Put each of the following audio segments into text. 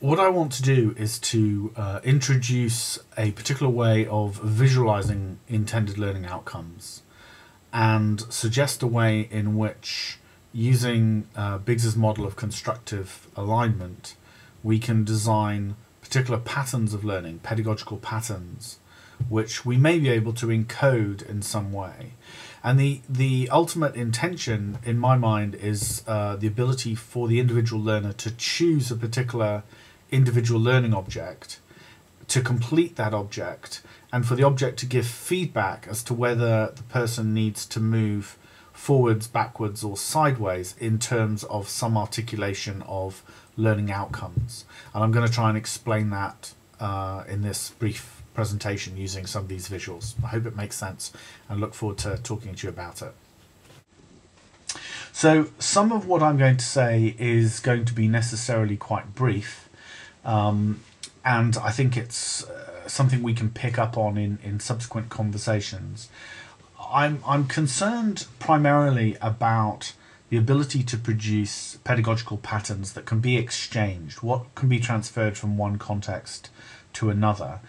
what I want to do is to introduce a particular way of visualizing intended learning outcomes and suggest a way in which, using Biggs's model of constructive alignment, we can design particular patterns of learning, pedagogical patterns, which we may be able to encode in some way. And the ultimate intention, in my mind, is the ability for the individual learner to choose a particular individual learning object, to complete that object, and for the object to give feedback as to whether the person needs to move forwards, backwards, or sideways in terms of some articulation of learning outcomes. And I'm going to try and explain that in this brief presentation using some of these visuals. I hope it makes sense and look forward to talking to you about it. So some of what I'm going to say is going to be necessarily quite brief, and I think it's something we can pick up on in subsequent conversations. I'm concerned primarily about the ability to produce pedagogical patterns that can be exchanged, what can be transferred from one context to another,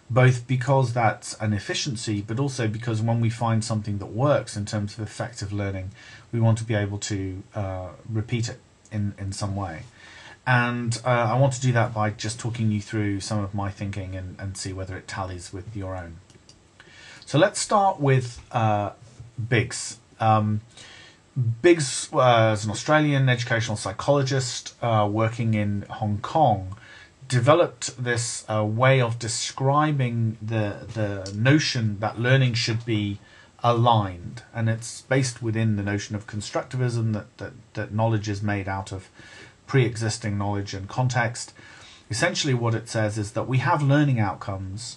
both because that's an efficiency, but also because when we find something that works in terms of effective learning, we want to be able to repeat it in some way. And I want to do that by just talking you through some of my thinking and see whether it tallies with your own. So let's start with Biggs. Biggs was an Australian educational psychologist working in Hong Kong, developed this way of describing the notion that learning should be aligned, and it's based within the notion of constructivism, that knowledge is made out of pre-existing knowledge and context. Essentially what it says is that we have learning outcomes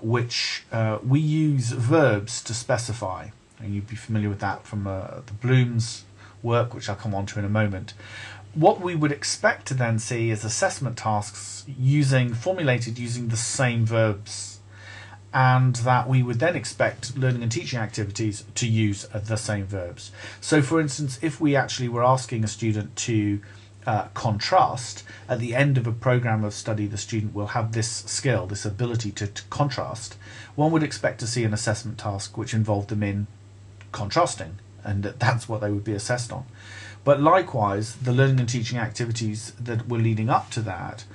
which we use verbs to specify, and you'd be familiar with that from the Bloom's work, which I'll come on to in a moment. What we would expect to then see is assessment tasks formulated using the same verbs, and that we would then expect learning and teaching activities to use the same verbs. So for instance, if we actually were asking a student to contrast, at the end of a program of study the student will have this skill, this ability to contrast. One would expect to see an assessment task which involved them in contrasting, and that's what they would be assessed on. But likewise, the learning and teaching activities that were leading up to that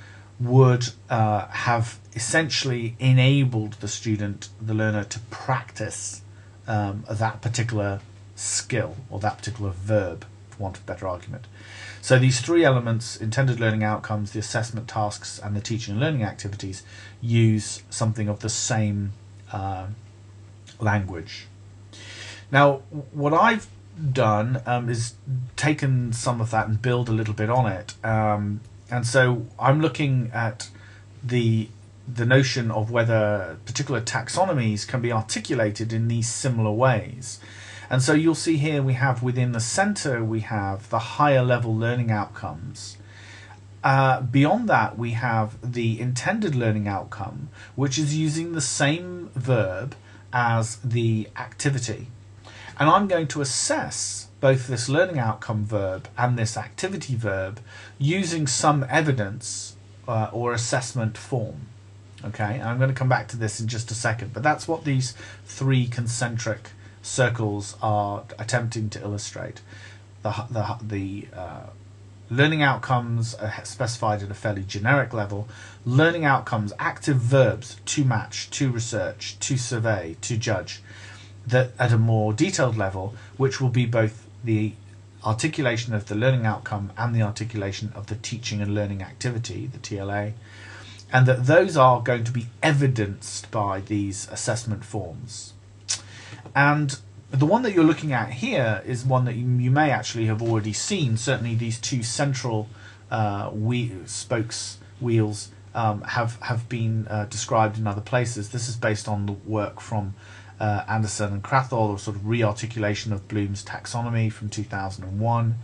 would have essentially enabled the student, the learner, to practice that particular skill or that particular verb, for want of a better argument. So these three elements, intended learning outcomes, the assessment tasks, and the teaching and learning activities, use something of the same language. Now, what I've done is taken some of that and build a little bit on it, and so I'm looking at the notion of whether particular taxonomies can be articulated in these similar ways. And so you'll see here we have within the center we have the higher level learning outcomes. Beyond that we have the intended learning outcome, which is using the same verb as the activity. And I'm going to assess both this learning outcome verb and this activity verb using some evidence or assessment form. Okay, and I'm going to come back to this in just a second, but that's what these three concentric circles are attempting to illustrate. The learning outcomes are specified at a fairly generic level. Learning outcomes, active verbs, to match, to research, to survey, to judge, that at a more detailed level, which will be both the articulation of the learning outcome and the articulation of the teaching and learning activity, the TLA, and that those are going to be evidenced by these assessment forms. And the one that you're looking at here is one that you may actually have already seen. Certainly these two central spokes wheels have been described in other places. This is based on the work from Anderson and Krathol, or sort of re-articulation of Bloom's taxonomy from 2001.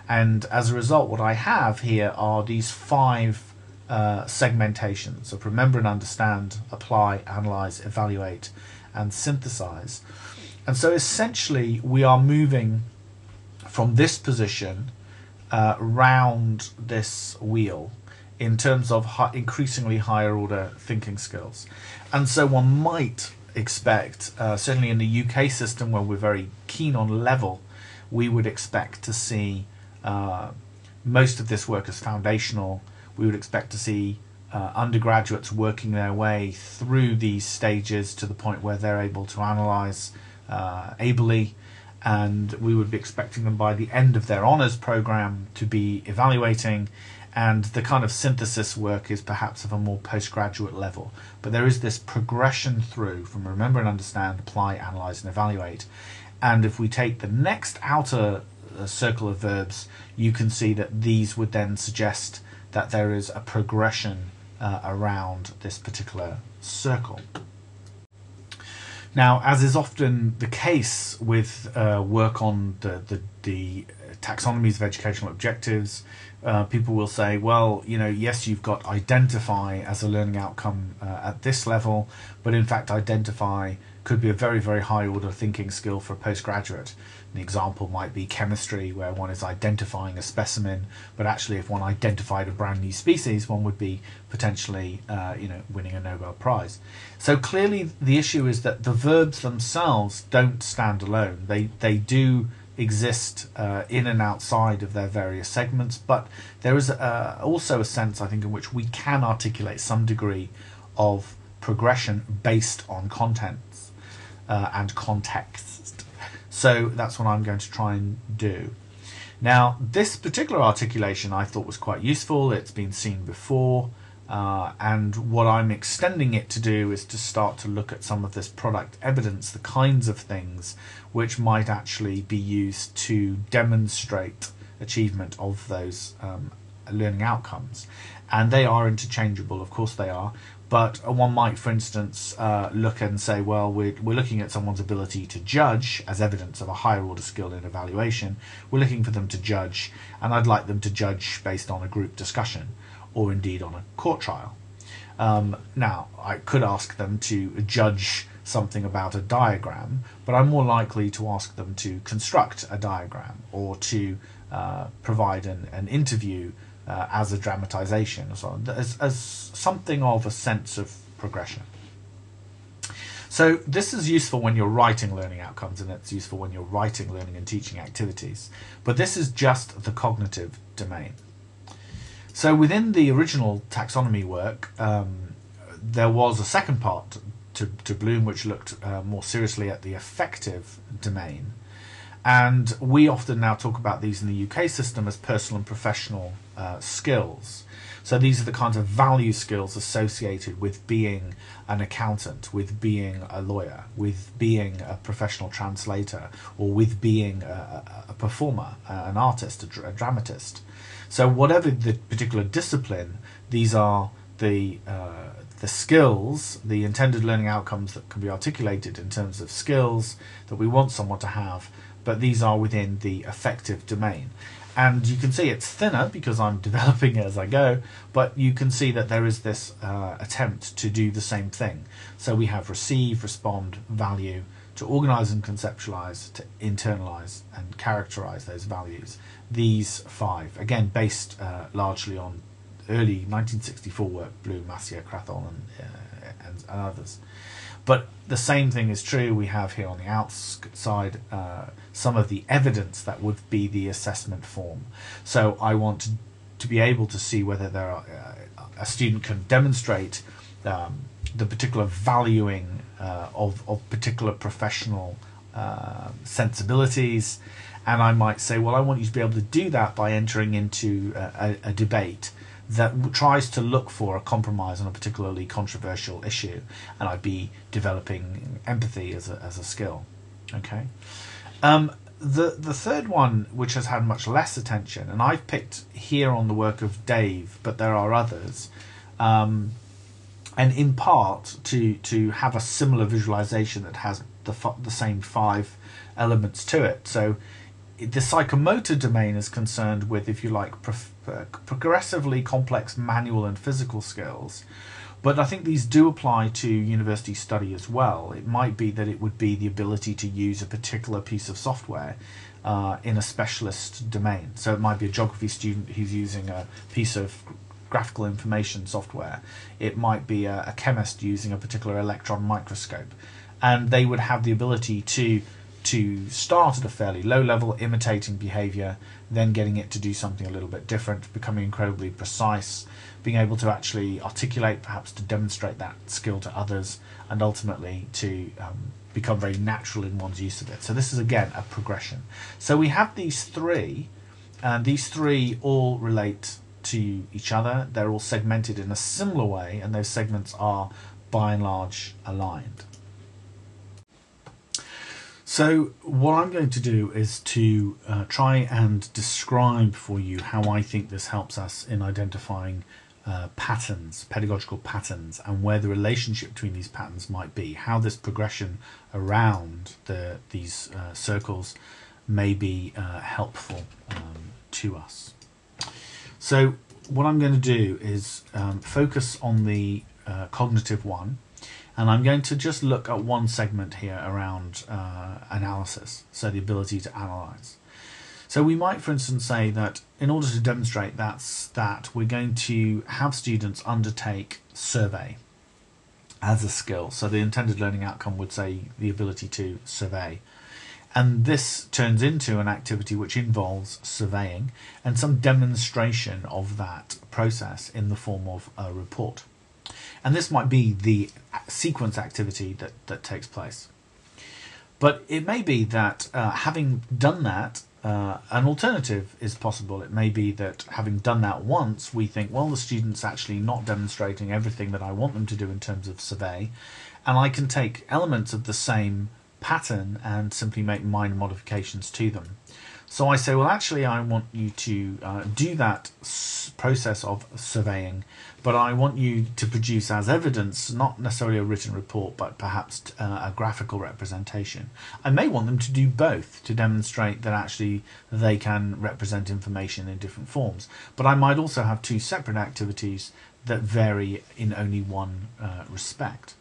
And as a result, what I have here are these 5 segmentations of remember and understand, apply, analyze, evaluate, and synthesize. And so essentially we are moving from this position round this wheel in terms of increasingly higher order thinking skills. And so one might expect, certainly in the UK system where we're very keen on level, we would expect to see most of this work as foundational. We would expect to see undergraduates working their way through these stages to the point where they're able to analyse ably, and we would be expecting them by the end of their honours programme to be evaluating, and the kind of synthesis work is perhaps of a more postgraduate level. But there is this progression through from remember and understand, apply, analyse and evaluate. And if we take the next outer circle of verbs, you can see that these would then suggest that there is a progression around this particular circle. Now, as is often the case with work on the taxonomies of educational objectives, people will say, well, you know, yes, you've got identify as a learning outcome at this level, but in fact identify could be a very, very high order thinking skill for a postgraduate. An example might be chemistry, where one is identifying a specimen, but actually if one identified a brand new species, one would be potentially winning a Nobel Prize. So clearly the issue is that the verbs themselves don't stand alone. They do exist in and outside of their various segments, but there is also a sense, I think, in which we can articulate some degree of progression based on contents and context. So that's what I'm going to try and do. Now, this particular articulation I thought was quite useful. It's been seen before, and what I'm extending it to do is to start to look at some of this product evidence, the kinds of things which might actually be used to demonstrate achievement of those learning outcomes. And they are interchangeable, of course they are. But one might, for instance, look and say, well, we're looking at someone's ability to judge as evidence of a higher order skill in evaluation. We're looking for them to judge, and I'd like them to judge based on a group discussion, or indeed on a court trial. Now, I could ask them to judge something about a diagram, but I'm more likely to ask them to construct a diagram, or to provide an interview as a dramatization, or so on, as something of a sense of progression. So this is useful when you're writing learning outcomes, and it's useful when you're writing learning and teaching activities, but this is just the cognitive domain. So within the original taxonomy work, there was a second part to Bloom which looked more seriously at the affective domain. And we often now talk about these in the UK system as personal and professional skills. So these are the kinds of value skills associated with being an accountant, with being a lawyer, with being a professional translator, or with being a performer, an artist, a dramatist. So whatever the particular discipline, these are the skills, the intended learning outcomes that can be articulated in terms of skills that we want someone to have, but these are within the affective domain. And you can see it's thinner because I'm developing it as I go, but you can see that there is this attempt to do the same thing. So we have receive, respond, value, to organize and conceptualize, to internalize and characterize those values. These five, again, based largely on early 1964 work, Bloom, Massier, Crathall and others. But the same thing is true. We have here on the outside some of the evidence that would be the assessment form. So I want to be able to see whether there are, a student can demonstrate the particular valuing of particular professional sensibilities. And I might say, well, I want you to be able to do that by entering into a debate that tries to look for a compromise on a particularly controversial issue, and I'd be developing empathy as a skill. Okay. The third one, which has had much less attention, and I've picked here on the work of Dave, but there are others, and in part to have a similar visualization that has the same five elements to it. So the psychomotor domain is concerned with, if you like, progressively complex manual and physical skills, but I think these do apply to university study as well. It might be that it would be the ability to use a particular piece of software in a specialist domain. So it might be a geography student who's using a piece of graphical information software. It might be a chemist using a particular electron microscope, and they would have the ability to start at a fairly low level, imitating behavior, then getting it to do something a little bit different, becoming incredibly precise, being able to actually articulate, perhaps to demonstrate that skill to others, and ultimately to become very natural in one's use of it. So this is, again, a progression. So we have these three, and these three all relate to each other. They're all segmented in a similar way, and those segments are by and large aligned. So what I'm going to do is to try and describe for you how I think this helps us in identifying patterns, pedagogical patterns, and where the relationship between these patterns might be, how this progression around these circles may be helpful to us. So what I'm going to do is focus on the cognitive one, and I'm going to just look at one segment here around analysis, so the ability to analyze. So we might, for instance, say that in order to demonstrate that, we're going to have students undertake survey as a skill. So the intended learning outcome would say the ability to survey. And this turns into an activity which involves surveying and some demonstration of that process in the form of a report. And this might be the sequence activity that takes place. But it may be that having done that, an alternative is possible. It may be that having done that once, we think, well, the student's actually not demonstrating everything that I want them to do in terms of survey, and I can take elements of the same pattern and simply make minor modifications to them. So I say, well, actually, I want you to do that process of surveying, but I want you to produce as evidence, not necessarily a written report, but perhaps a graphical representation. I may want them to do both to demonstrate that actually they can represent information in different forms. But I might also have two separate activities that vary in only one respect.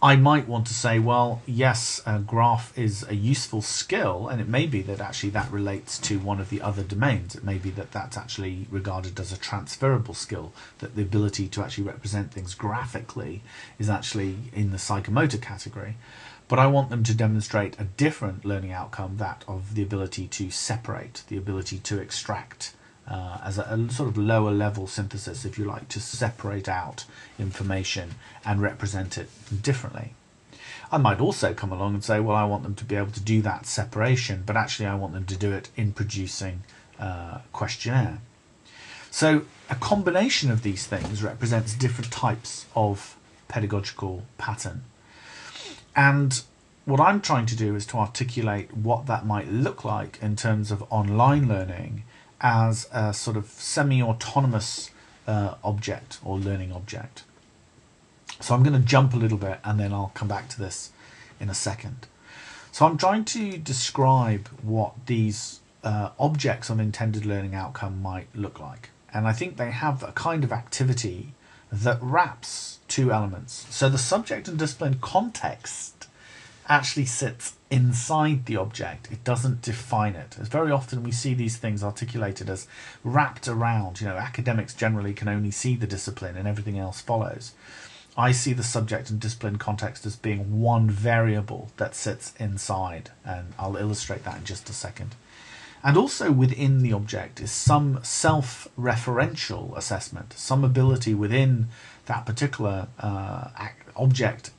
I might want to say, well, yes, a graph is a useful skill, and it may be that actually that relates to one of the other domains. It may be that that's actually regarded as a transferable skill, that the ability to actually represent things graphically is actually in the psychomotor category. But I want them to demonstrate a different learning outcome, that of the ability to separate, the ability to extract, as a sort of lower level synthesis, if you like, to separate out information and represent it differently. I might also come along and say, well, I want them to be able to do that separation, but actually I want them to do it in producing a questionnaire. So a combination of these things represents different types of pedagogical pattern. And what I'm trying to do is to articulate what that might look like in terms of online learning as a sort of semi-autonomous object or learning object. So I'm going to jump a little bit and then I'll come back to this in a second. So I'm trying to describe what these objects of intended learning outcome might look like. And I think they have a kind of activity that wraps two elements. So the subject and discipline context actually sits inside the object. It doesn't define it. As very often we see these things articulated as wrapped around. Academics generally can only see the discipline and everything else follows. I see the subject and discipline context as being one variable that sits inside, and I'll illustrate that in just a second. And also within the object is some self-referential assessment, some ability within that particular object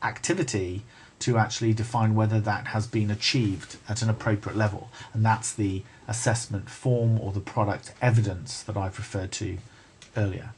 activity to actually define whether that has been achieved at an appropriate level. And that's the assessment form or the product evidence that I've referred to earlier.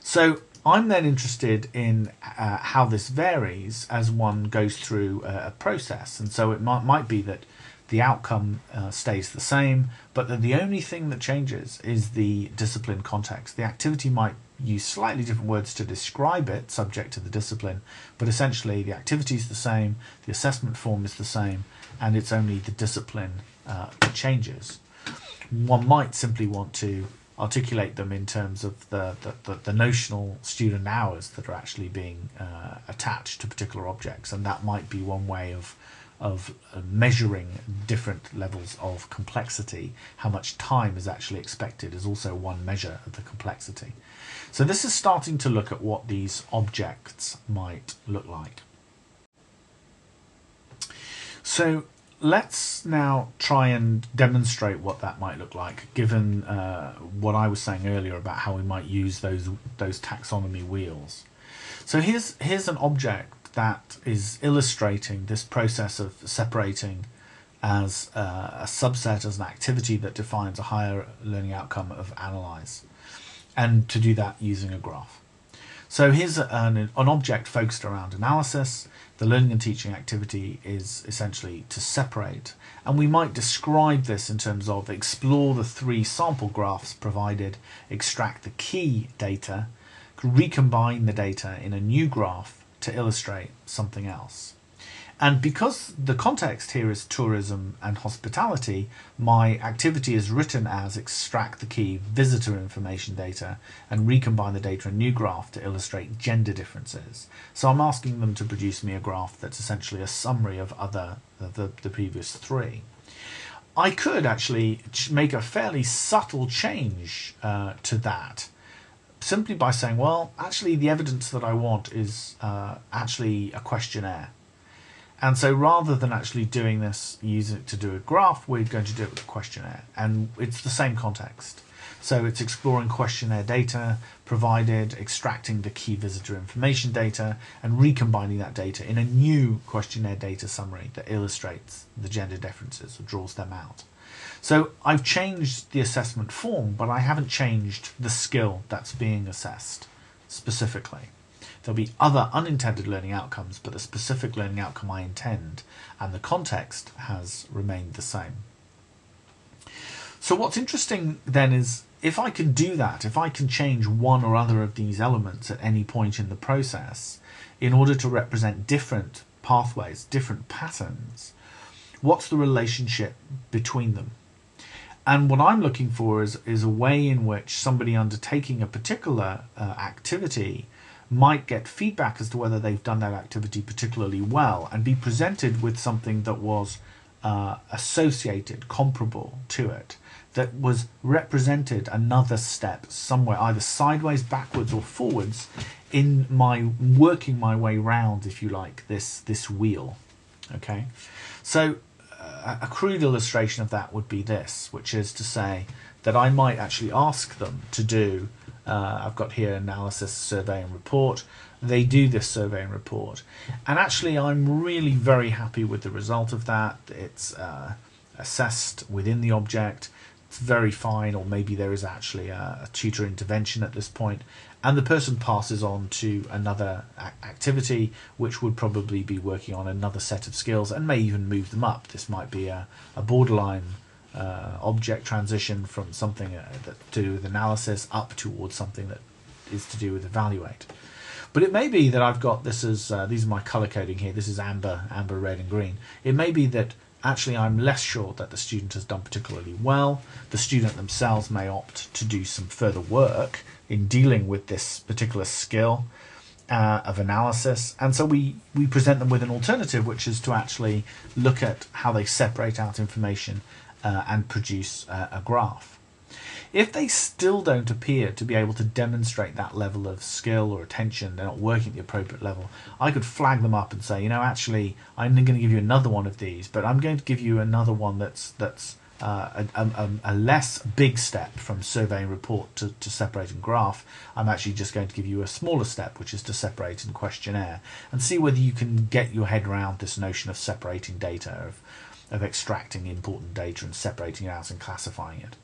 So I'm then interested in how this varies as one goes through a process. And so it might be that the outcome stays the same, but that the only thing that changes is the discipline context. The activity might use slightly different words to describe it, subject to the discipline, but essentially the activity is the same, the assessment form is the same, and it's only the discipline that changes. One might simply want to articulate them in terms of the notional student hours that are actually being attached to particular objects, and that might be one way of measuring different levels of complexity. How much time is actually expected is also one measure of the complexity. So this is starting to look at what these objects might look like. So let's now try and demonstrate what that might look like, given what I was saying earlier about how we might use those taxonomy wheels. So here's an object that is illustrating this process of separating as a subset, as an activity that defines a higher learning outcome of analyze, and to do that using a graph. So here's an object focused around analysis. The learning and teaching activity is essentially to separate, and we might describe this in terms of explore the 3 sample graphs provided, extract the key data, recombine the data in a new graph to illustrate something else. And because the context here is tourism and hospitality, my activity is written as extract the key visitor information data and recombine the data in a new graph to illustrate gender differences. So I'm asking them to produce me a graph that's essentially a summary of the previous 3. I could actually make a fairly subtle change to that, simply by saying, well, actually the evidence that I want is actually a questionnaire. And so rather than actually doing this, using it to do a graph, we're going to do it with a questionnaire. And it's the same context. So it's exploring questionnaire data provided, extracting the key visitor information data, and recombining that data in a new questionnaire data summary that illustrates the gender differences or draws them out. So I've changed the assessment form, but I haven't changed the skill that's being assessed specifically. There'll be other unintended learning outcomes, but the specific learning outcome I intend and the context has remained the same. So what's interesting then is if I can do that, if I can change one or other of these elements at any point in the process in order to represent different pathways, different patterns, what's the relationship between them? And what I'm looking for is a way in which somebody undertaking a particular activity might get feedback as to whether they've done that activity particularly well and be presented with something that was associated, comparable to it, that was represented another step somewhere, either sideways, backwards or forwards in my working my way round, if you like, this wheel. Okay, so a crude illustration of that would be this, which is to say that I might actually ask them to do I've got here analysis, survey and report. They do this survey and report, and actually I'm really very happy with the result of that. It's assessed within the object. It's very fine, or maybe there is actually a tutor intervention at this point, and the person passes on to another activity which would probably be working on another set of skills and may even move them up. This might be a borderline object transition from something that to do with analysis up towards something that is to do with evaluate. But it may be that I've got this as these are my color coding here. This is amber, red and green. It may be that actually I'm less sure that the student has done particularly well. The student themselves may opt to do some further work in dealing with this particular skill of analysis, and so we present them with an alternative, which is to actually look at how they separate out information and produce a graph. If they still don't appear to be able to demonstrate that level of skill or attention, they're not working at the appropriate level, I could flag them up and say, you know, actually, I'm going to give you another one of these, but I'm going to give you another one that's a less big step from survey and report to separate and graph. I'm actually just going to give you a smaller step, which is to separate and questionnaire, and see whether you can get your head around this notion of separating data, of extracting important data and separating it out and classifying it.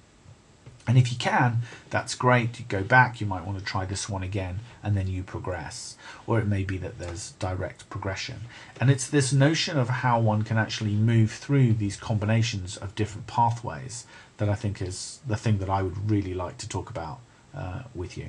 And if you can, that's great. You go back, you might want to try this one again, and then you progress. Or it may be that there's direct progression. And it's this notion of how one can actually move through these combinations of different pathways that I think is the thing that I would really like to talk about with you.